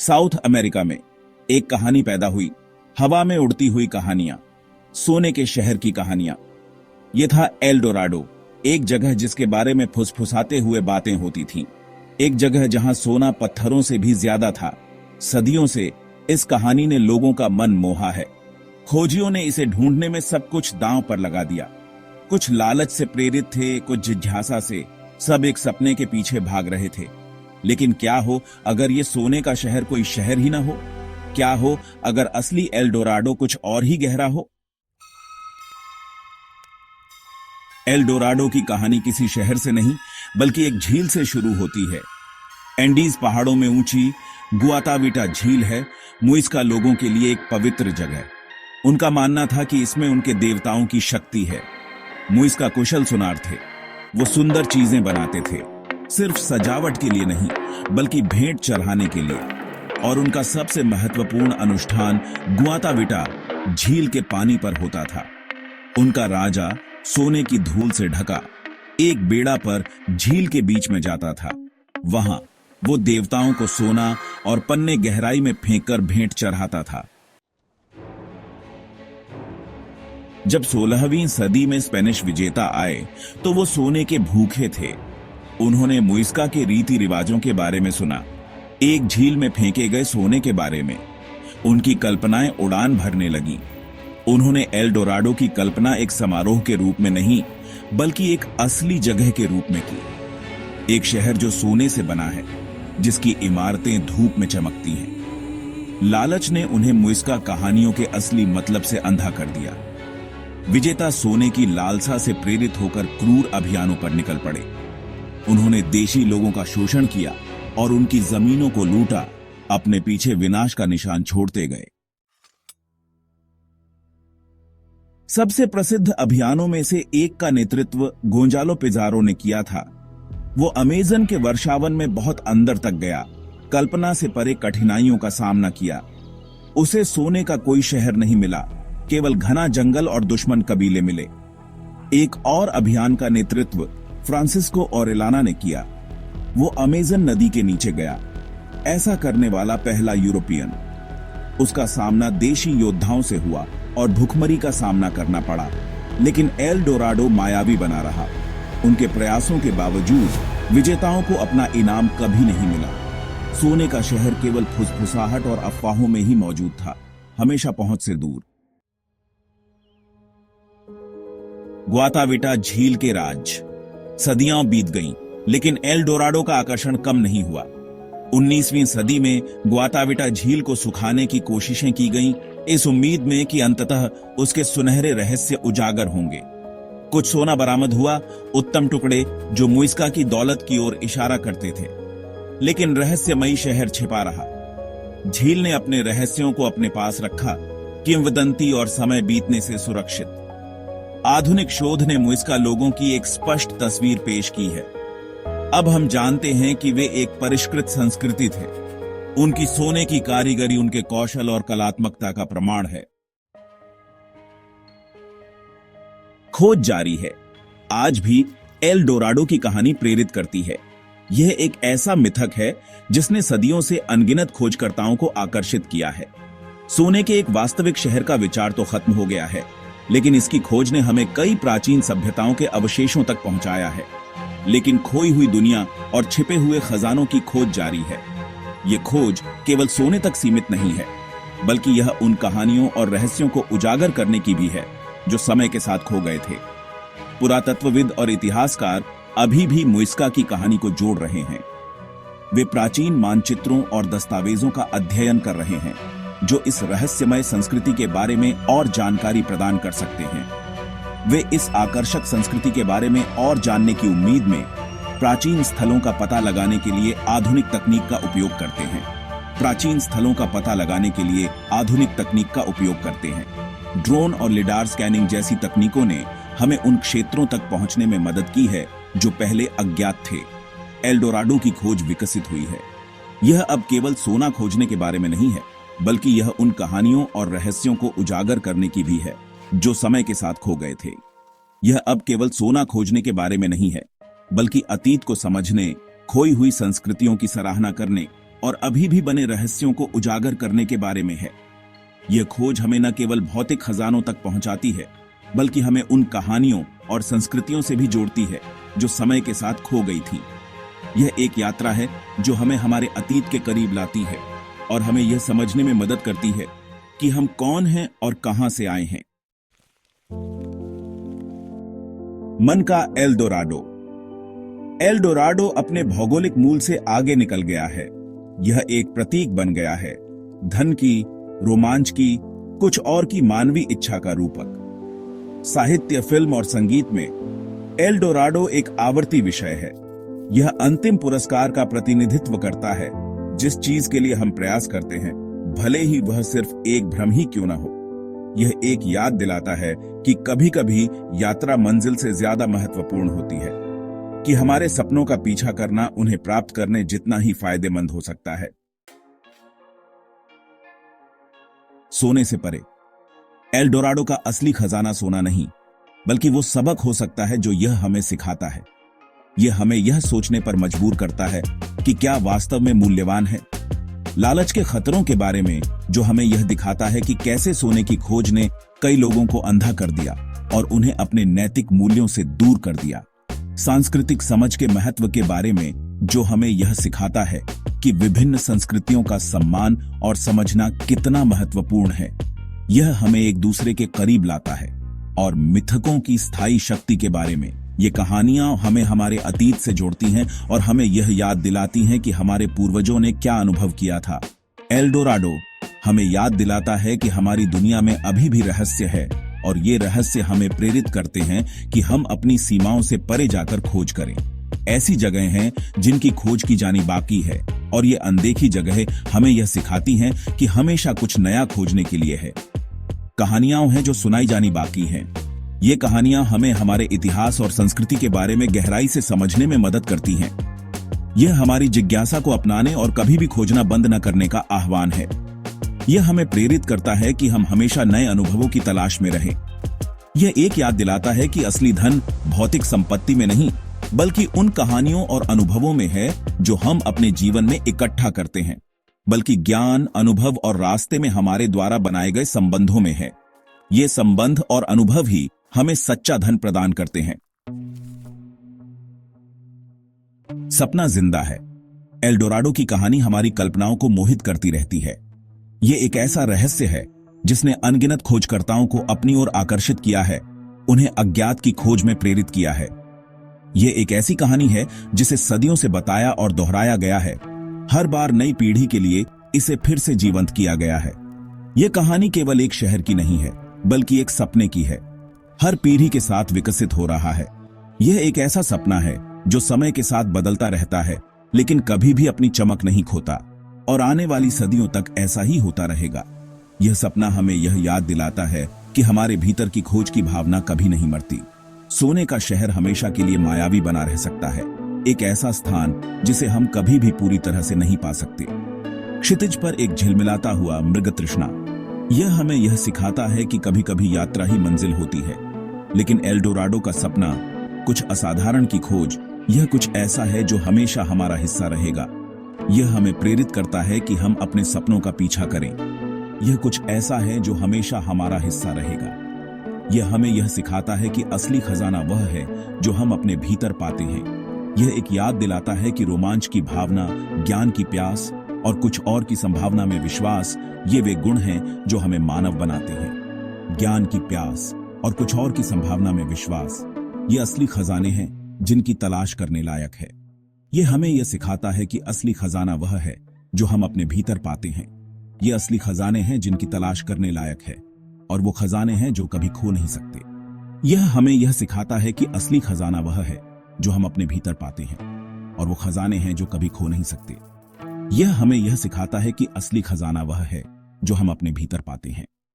South America में एक कहानी पैदा हुई, हवा में उड़ती हुई कहानियां, सोने के शहर की कहानियां। यह था एल डोराडो, एक जगह जिसके बारे में फुसफुसाते हुए बातें होती थीं, एक जगह जहां सोना पत्थरों से भी ज्यादा था। सदियों से इस कहानी ने लोगों का मन मोहा है। खोजियों ने इसे ढूंढने में सब कुछ दांव पर लगा दिया। कुछ लालच से प्रेरित थे, कुछ जिज्ञासा से, सब एक सपने के पीछे भाग रहे थे। लेकिन क्या हो अगर ये सोने का शहर कोई शहर ही ना हो? क्या हो अगर असली एल डोराडो कुछ और ही गहरा हो? एल डोराडो की कहानी किसी शहर से नहीं बल्कि एक झील से शुरू होती है। एंडीज पहाड़ों में ऊंची गुआताविटा झील है मुइस्का लोगों के लिए एक पवित्र जगह। उनका मानना था कि इसमें उनके देवताओं की शक्ति है। मुइस्का कुशल सुनार थे। वो सुंदर चीजें बनाते थे, सिर्फ सजावट के लिए नहीं बल्कि भेंट चढ़ाने के लिए। और उनका सबसे महत्वपूर्ण अनुष्ठान गुआताविटा झील के पानी पर होता था। उनका राजा सोने की धूल से ढका एक बेड़ा पर झील के बीच में जाता था। वहां वो देवताओं को सोना और पन्ने गहराई में फेंककर भेंट चढ़ाता था। जब 16वीं सदी में स्पेनिश विजेता आए तो वो सोने के भूखे थे। उन्होंने मुइस्का के रीति रिवाजों के बारे में सुना, एक झील में फेंके गए सोने के बारे में। उनकी कल्पनाएं उड़ान भरने लगी। उन्होंने एल डोराडो की कल्पना एक समारोह के रूप में नहीं बल्कि एक असली जगह के रूप में की। एक शहर जो सोने से बना है, जिसकी इमारतें धूप में चमकती हैं। लालच ने उन्हें मुइस्का कहानियों के असली मतलब से अंधा कर दिया। विजेता सोने की लालसा से प्रेरित होकर क्रूर अभियानों पर निकल पड़े। उन्होंने देशी लोगों का शोषण किया और उनकी जमीनों को लूटा, अपने पीछे विनाश का निशान छोड़ते गए। सबसे प्रसिद्ध अभियानों में से एक का नेतृत्व गोंजालो पिजारो ने किया था। वो अमेजन के वर्षावन में बहुत अंदर तक गया, कल्पना से परे कठिनाइयों का सामना किया। उसे सोने का कोई शहर नहीं मिला, केवल घना जंगल और दुश्मन कबीले मिले। एक और अभियान का नेतृत्व फ्रांसिस्को ओरेलाना ने किया। वो अमेजन नदी के नीचे गया, ऐसा करने वाला पहला यूरोपियन। उसका सामना देशी योद्धाओं से हुआ और भुखमरी का सामना करना पड़ा, लेकिन एल डोराडो मायावी बना रहा। उनके प्रयासों के बावजूद विजेताओं को अपना इनाम कभी नहीं मिला। सोने का शहर केवल फुसफुसाहट और अफवाहों में ही मौजूद था, हमेशा पहुंच से दूर। गुआताविटा झील के राज। सदियां बीत गईं, लेकिन एल डोराडो का आकर्षण कम नहीं हुआ। 19वीं सदी में गुआताविटा झील को सुखाने की कोशिशें की गईं, इस उम्मीद में कि अंततः उसके सुनहरे रहस्य उजागर होंगे। कुछ सोना बरामद हुआ, उत्तम टुकड़े जो मुइस्का की दौलत की ओर इशारा करते थे। लेकिन रहस्यमयी शहर छिपा रहा। झील ने अपने रहस्यों को अपने पास रखा, किंवदंती और समय बीतने से सुरक्षित। आधुनिक शोध ने मुइस्का लोगों की एक स्पष्ट तस्वीर पेश की है। अब हम जानते हैं कि वे एक परिष्कृत संस्कृति थे। उनकी सोने की कारीगरी उनके कौशल और कलात्मकता का प्रमाण है। खोज जारी है। आज भी एल डोराडो की कहानी प्रेरित करती है। यह एक ऐसा मिथक है जिसने सदियों से अनगिनत खोजकर्ताओं को आकर्षित किया है। सोने के एक वास्तविक शहर का विचार तो खत्म हो गया है, लेकिन इसकी खोज ने हमें कई प्राचीन सभ्यताओं के अवशेषों तक पहुंचाया है। लेकिन खोई हुई दुनिया और छिपे हुए खजानों की खोज जारी है। यह खोज केवल सोने तक सीमित नहीं है, बल्कि यह उन कहानियों और रहस्यों को उजागर करने की भी है जो समय के साथ खो गए थे। पुरातत्वविद और इतिहासकार अभी भी मुइस्का की कहानी को जोड़ रहे हैं। वे प्राचीन मानचित्रों और दस्तावेजों का अध्ययन कर रहे हैं जो इस रहस्यमय संस्कृति के बारे में और जानकारी प्रदान कर सकते हैं। वे इस आकर्षक संस्कृति के बारे में और जानने की उम्मीद में प्राचीन स्थलों का पता लगाने के लिए आधुनिक तकनीक का उपयोग करते हैं। प्राचीन स्थलों का पता लगाने के लिए आधुनिक तकनीक का उपयोग करते हैं। ड्रोन और लिडार स्कैनिंग जैसी तकनीकों ने हमें उन क्षेत्रों तक पहुंचने में मदद की है जो पहले अज्ञात थे। एल डोराडो की खोज विकसित हुई है। यह अब केवल सोना खोजने के बारे में नहीं है, बल्कि यह उन कहानियों और रहस्यों को उजागर करने की भी है जो समय के साथ खो गए थे। यह अब केवल सोना खोजने के बारे में नहीं है, बल्कि अतीत को समझने, खोई हुई संस्कृतियों की सराहना करने और अभी भी बने रहस्यों को उजागर करने के बारे में है। यह खोज हमें न केवल भौतिक खजानों तक पहुंचाती है, बल्कि हमें उन कहानियों और संस्कृतियों से भी जोड़ती है जो समय के साथ खो गई थी। यह एक यात्रा है जो हमें हमारे अतीत के करीब लाती है और हमें यह समझने में मदद करती है कि हम कौन हैं और कहां से आए हैं। मन का एल डोराडो। एल डोराडो अपने भौगोलिक मूल से आगे निकल गया है। यह एक प्रतीक बन गया है, धन की, रोमांच की, कुछ और की मानवीय इच्छा का रूपक। साहित्य, फिल्म और संगीत में एल डोराडो एक आवर्ती विषय है। यह अंतिम पुरस्कार का प्रतिनिधित्व करता है, जिस चीज के लिए हम प्रयास करते हैं, भले ही वह सिर्फ एक भ्रम ही क्यों न हो। यह एक याद दिलाता है कि कभी-कभी यात्रा मंजिल से ज्यादा महत्वपूर्ण होती है, कि हमारे सपनों का पीछा करना उन्हें प्राप्त करने जितना ही फायदेमंद हो सकता है। सोने से परे। एल डोराडो का असली खजाना सोना नहीं, बल्कि वो सबक हो सकता है जो यह हमें सिखाता है। यह हमें यह सोचने पर मजबूर करता है कि क्या वास्तव में मूल्यवान है। लालच के खतरों के बारे में, जो हमें यह दिखाता है कि कैसे सोने की खोज ने कई लोगों को अंधा कर दिया और उन्हें अपने नैतिक मूल्यों से दूर कर दिया। सांस्कृतिक समझ के महत्व के बारे में, जो हमें यह सिखाता है कि विभिन्न संस्कृतियों का सम्मान और समझना कितना महत्वपूर्ण है। यह हमें एक दूसरे के करीब लाता है। और मिथकों की स्थायी शक्ति के बारे में, ये कहानियां हमें हमारे अतीत से जोड़ती हैं और हमें यह याद दिलाती हैं कि हमारे पूर्वजों ने क्या अनुभव किया था। एल डोराडो हमें याद दिलाता है कि हमारी दुनिया में अभी भी रहस्य है, और ये रहस्य हमें प्रेरित करते हैं कि हम अपनी सीमाओं से परे जाकर खोज करें। ऐसी जगह हैं जिनकी खोज की जानी बाकी है, और ये अनदेखी जगहें हमें यह सिखाती हैं कि हमेशा कुछ नया खोजने के लिए है। कहानियां हैं जो सुनाई जानी बाकी हैं। ये कहानियां हमें हमारे इतिहास और संस्कृति के बारे में गहराई से समझने में मदद करती हैं। यह हमारी जिज्ञासा को अपनाने और कभी भी खोजना बंद न करने का आह्वान है। यह हमें प्रेरित करता है कि हम हमेशा नए अनुभवों की तलाश में रहें। यह एक याद दिलाता है कि असली धन भौतिक संपत्ति में नहीं, बल्कि उन कहानियों और अनुभवों में है जो हम अपने जीवन में इकट्ठा करते हैं, बल्कि ज्ञान, अनुभव और रास्ते में हमारे द्वारा बनाए गए संबंधों में है। ये संबंध और अनुभव ही हमें सच्चा धन प्रदान करते हैं। सपना जिंदा है। एल डोराडो की कहानी हमारी कल्पनाओं को मोहित करती रहती है। ये एक ऐसा रहस्य है जिसने अनगिनत खोजकर्ताओं को अपनी ओर आकर्षित किया है, उन्हें अज्ञात की खोज में प्रेरित किया है। यह एक ऐसी कहानी है जिसे सदियों से बताया और दोहराया गया है। हर बार नई पीढ़ी के लिए इसे फिर से जीवंत किया गया है। यह कहानी केवल एक शहर की नहीं है, बल्कि एक सपने की है। हर पीढ़ी के साथ विकसित हो रहा है। यह एक ऐसा सपना है जो समय के साथ बदलता रहता है, लेकिन कभी भी अपनी चमक नहीं खोता, और आने वाली सदियों तक ऐसा ही होता रहेगा। यह सपना हमें यह याद दिलाता है कि हमारे भीतर की खोज की भावना कभी नहीं मरती। सोने का शहर हमेशा के लिए मायावी बना रह सकता है, एक ऐसा स्थान जिसे हम कभी भी पूरी तरह से नहीं पा सकते। क्षितिज पर एक झिलमिलाता हुआ मृग तृष्णा। यह हमें यह सिखाता है कि कभी कभी यात्रा ही मंजिल होती है, लेकिन एल डोराडो का सपना, कुछ असाधारण की खोज, यह कुछ ऐसा है जो हमेशा हमारा हिस्सा रहेगा। यह हमें प्रेरित करता है कि हम अपने सपनों का पीछा करें। यह कुछ ऐसा है जो हमेशा हमारा हिस्सा रहेगा। यह हमें यह सिखाता है कि असली खजाना वह है जो हम अपने भीतर पाते हैं। यह एक याद दिलाता है कि रोमांच की भावना, ज्ञान की प्यास और कुछ और की संभावना में विश्वास, ये वे गुण हैं जो हमें मानव बनाते हैं। ज्ञान की प्यास और कुछ और की संभावना में विश्वास, ये असली खजाने हैं जिनकी तलाश करने लायक है। यह हमें यह सिखाता है कि असली खजाना वह है जो हम अपने भीतर पाते हैं। ये असली खजाने हैं जिनकी तलाश करने लायक है, और वो खजाने हैं जो कभी खो नहीं सकते। यह हमें यह सिखाता है कि असली खजाना वह है जो हम अपने भीतर पाते हैं, और वो खजाने हैं जो कभी खो नहीं सकते। यह हमें यह सिखाता है कि असली खजाना वह है जो हम अपने भीतर पाते हैं।